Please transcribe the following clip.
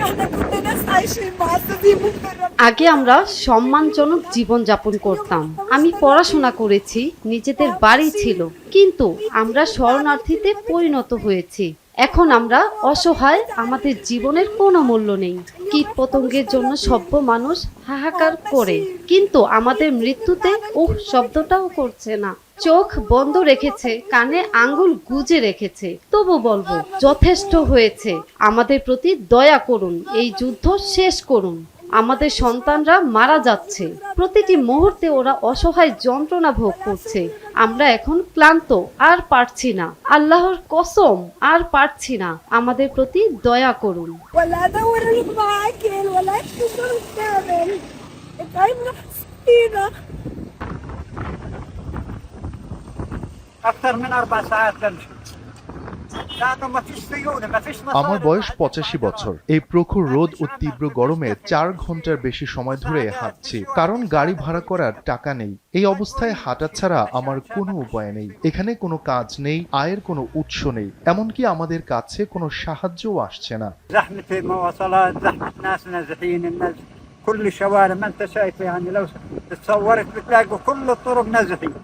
احنا كنا ناس عايشين معززين مضطرين আগে আমরা সম্মানজনক জীবন যাপন করতাম। আমি পড়াশোনা করেছি, নিজেদের বাড়ি ছিল, কিন্তু আমরা শরণার্থীতে পরিণত হয়েছি। এখন আমরা অসহায়, আমাদের জীবনের কোনো মূল্য নেই। কীট পতঙ্গের জন্য সভ্য মানুষ হাহাকার করে, কিন্তু আমাদের মৃত্যুতে শব্দটাও করছে না। চোখ বন্ধ রেখেছে, কানে আঙ্গুল গুজে রেখেছে, তবু বলবো যথেষ্ট হয়েছে। আমাদের প্রতি দয়া করুন, এই যুদ্ধ শেষ করুন। আমাদের সন্তানরা মারা যাচ্ছে, প্রতিটি মুহূর্তে ওরা অসহায় যন্ত্রণা ভোগ করছে। আমরা এখন ক্লান্ত, আর পারছি না। আল্লাহর কসম, আর পারছি না। আমাদের প্রতি দয়া করুন। ولا ادور لكم اكل ولا اشتغل كامل تعبنا فينا اكثر من 4 ساعات بمشي لانه ما فيش سيوله ما فيش مصاري আমার বয়স 85 বছর। এই প্রখর রোদ ও তীব্র গরমে 4 ঘন্টার বেশি সময় ধরে হাঁটছি, কারণ গাড়ি ভাড়া করার টাকা নেই। এই অবস্থায় হাঁটা ছাড়া আমার কোনো উপায় নেই। এখানে কোনো কাজ নেই, আয়ের কোনো উৎস নেই, এমনকি আমাদের কাছে কোনো সাহায্যও আসছে না। زحمه المواصلات زحمه ناس نازحين الناس كل الشوارع ما انت شايف يعني لو تصورت بتلاقوا كل الطرق نازحين